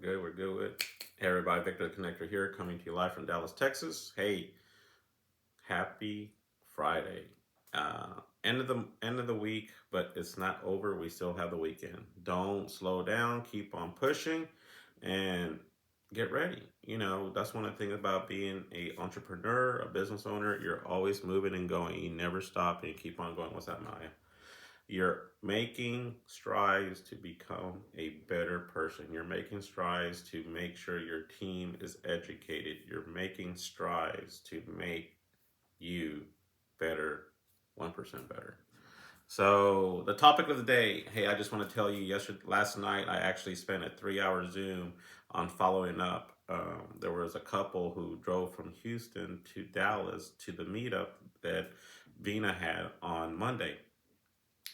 good. We're good. Hey, everybody, Victor the Connector here, coming to you live from Dallas, Texas. Hey, happy Friday. End of the week, but it's not over. We still have the weekend. Don't slow down. Keep on pushing, and get ready. That's one of the things about being a entrepreneur, a business owner. You're always moving and going. You never stop, and you keep on going. What's that, Maya? You're making strides to become a better person. You're making strides to make sure your team is educated. You're making strides to make you better, 1% better. So, the topic of the day, hey, I just want to tell you, last night, I actually spent a 3 hour Zoom on following up. There was a couple who drove from Houston to Dallas to the meetup that Vina had on Monday.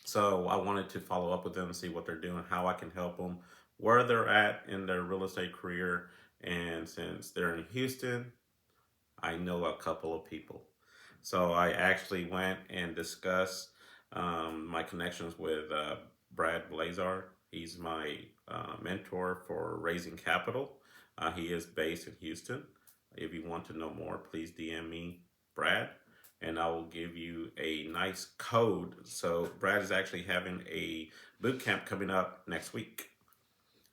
So I wanted to follow up with them, see what they're doing, how I can help them, where they're at in their real estate career. And since they're in Houston, I know a couple of people. So I actually went and discussed my connections with Brad Blazar. He's my mentor for raising capital. He is based in Houston. If you want to know more, please DM me, Brad, and I will give you a nice code. So Brad is actually having a boot camp coming up next week.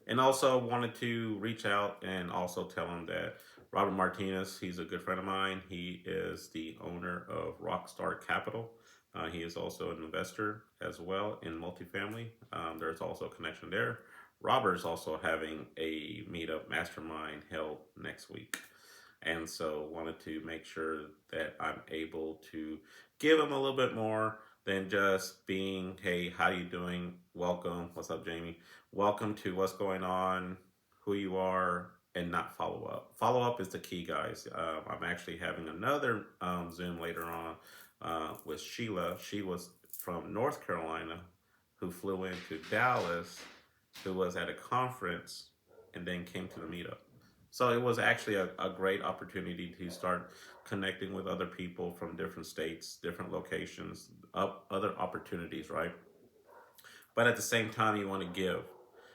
And also wanted to reach out and also tell him that Robert Martinez, he's a good friend of mine. He is the owner of Rockstar Capital. He is also an investor as well in multifamily. There's also a connection there. Robert is also having a meetup mastermind held next week. And so wanted to make sure that I'm able to give him a little bit more than just being, hey, how you doing? Welcome. What's up, Jamie? Welcome to what's going on, who you are, and not follow up. Follow up is the key, guys. I'm actually having another Zoom later on with Sheila. She was from North Carolina who flew into Dallas, who was at a conference and then came to the meetup. So it was actually a great opportunity to start connecting with other people from different states, different locations, other opportunities, right? But at the same time, you want to give.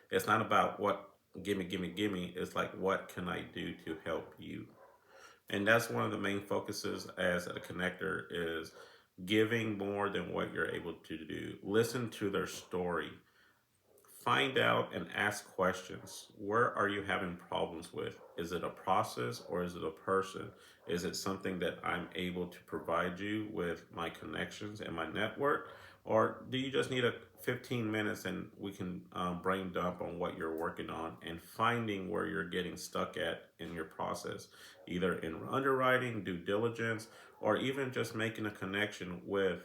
It's not about what gimme, gimme, gimme. It's like, what can I do to help you? And that's one of the main focuses as a connector is giving more than what you're able to do. Listen to their story. Find out and ask questions. Where are you having problems with? Is it a process or is it a person? Is it something that I'm able to provide you with my connections and my network? Or do you just need a 15 minutes and we can brain dump on what you're working on and finding where you're getting stuck at in your process, either in underwriting, due diligence, or even just making a connection with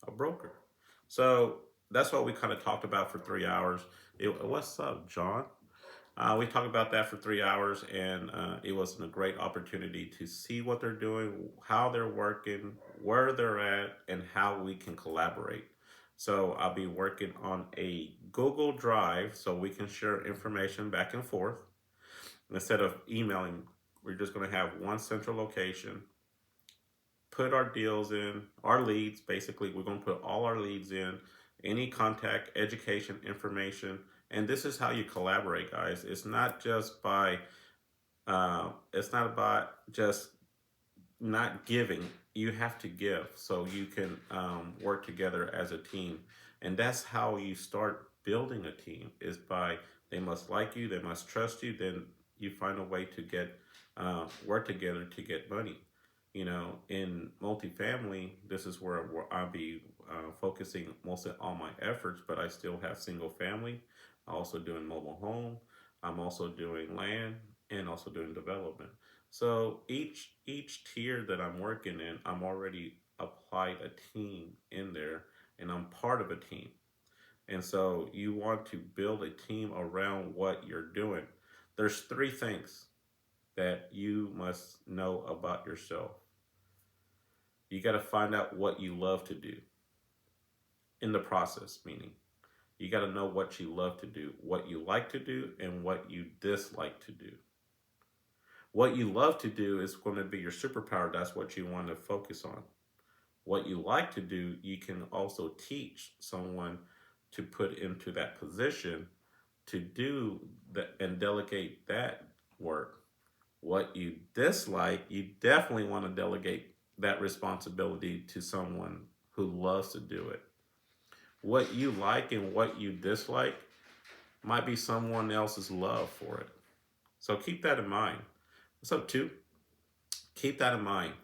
a broker. So that's what we kind of talked about for 3 hours. What's up, John? We talked about that for 3 hours, and it was a great opportunity to see what they're doing, how they're working, where they're at, and how we can collaborate. So I'll be working on a Google Drive so we can share information back and forth. Instead of emailing, we're just going to have one central location, put our deals in, our leads. Basically, we're going to put all our leads in, any contact, education, information. And this is how you collaborate, guys. It's not about just not giving. You have to give so you can work together as a team. And that's how you start building a team is by they must like you, they must trust you. Then you find a way to get work together to get money. In multifamily, this is where I'll be focusing mostly on my efforts, but I still have single family. I'm also doing mobile home. I'm also doing land and also doing development. So each tier that I'm working in, I'm already applied a team in there, and I'm part of a team. And so you want to build a team around what you're doing. There's three things that you must know about yourself. You got to find out what you love to do in the process, meaning you got to know what you love to do, what you like to do, and what you dislike to do. What you love to do is going to be your superpower. That's what you want to focus on. What you like to do, you can also teach someone to put into that position to do and delegate that work. What you dislike, you definitely want to delegate that responsibility to someone who loves to do it. What you like and what you dislike might be someone else's love for it. So keep that in mind. So, two, keep that in mind.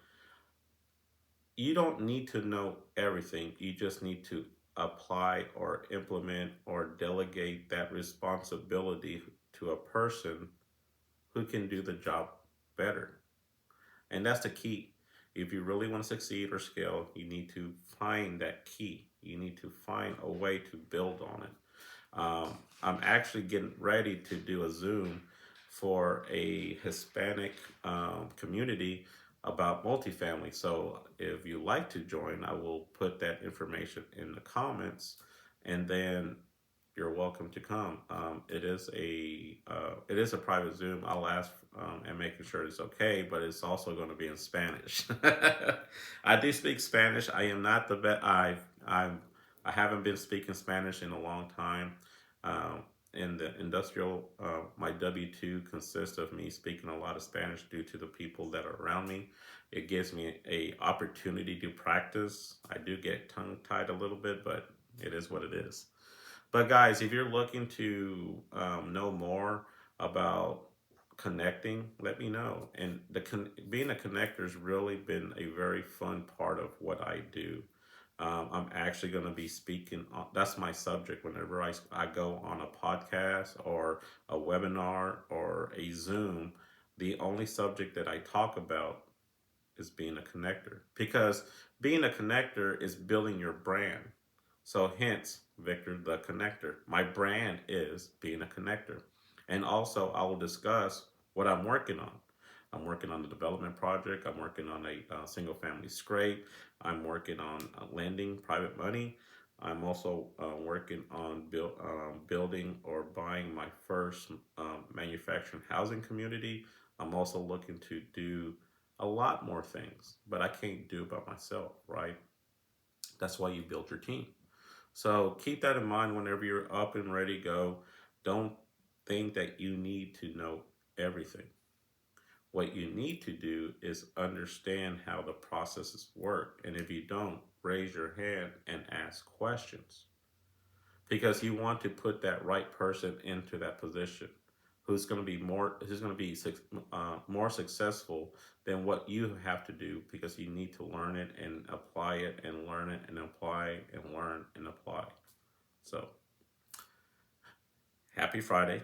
You don't need to know everything. You just need to apply or implement or delegate that responsibility to a person who can do the job better. And that's the key. If you really want to succeed or scale, you need to find that key. You need to find a way to build on it. I'm actually getting ready to do a Zoom for a Hispanic community about multifamily. So if you like to join, I will put that information in the comments, and then you're welcome to come. It is a private Zoom. I'll ask and making sure it's okay, but it's also going to be in Spanish. I do speak Spanish. I am not the best. I haven't been speaking Spanish in a long time. In the industrial, my W-2 consists of me speaking a lot of Spanish due to the people that are around me. It gives me a opportunity to practice. I do get tongue tied a little bit, but it is what it is. But guys, if you're looking to know more about connecting, let me know. And being a connector has really been a very fun part of what I do. I'm actually going to be speaking on, that's my subject whenever I go on a podcast or a webinar or a Zoom. The only subject that I talk about is being a connector, because being a connector is building your brand. So hence Victor the Connector. My brand is being a connector. And also I will discuss what I'm working on. I'm working on a development project. I'm working on a single family scrape. I'm working on lending private money. I'm also working on building or buying my first manufacturing housing community. I'm also looking to do a lot more things, but I can't do it by myself, right? That's why you build your team. So keep that in mind whenever you're up and ready to go. Don't think that you need to know everything. What you need to do is understand how the processes work. And if you don't, raise your hand and ask questions, because you want to put that right person into that position who's going to be more successful than what you have to do, because you need to learn it and apply it and learn it and apply and learn and apply. So happy Friday,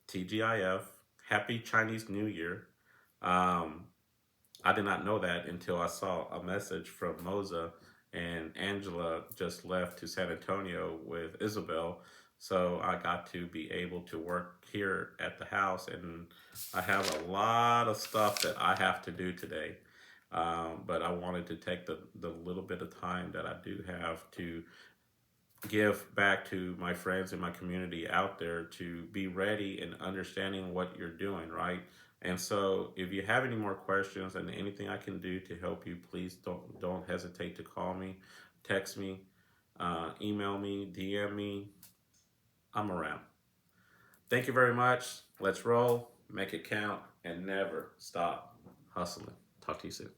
TGIF, happy Chinese New Year. um, I did not know that until I saw a message from Moza, and Angela just left to San Antonio with Isabel. So I got to be able to work here at the house, and I have a lot of stuff that I have to do today. But I wanted to take the little bit of time that I do have to give back to my friends in my community out there, to be ready and understanding what you're doing, right? And so if you have any more questions and anything I can do to help you, please don't hesitate to call me, text me, email me, DM me. I'm around. Thank you very much. Let's roll, make it count, and never stop hustling. Talk to you soon.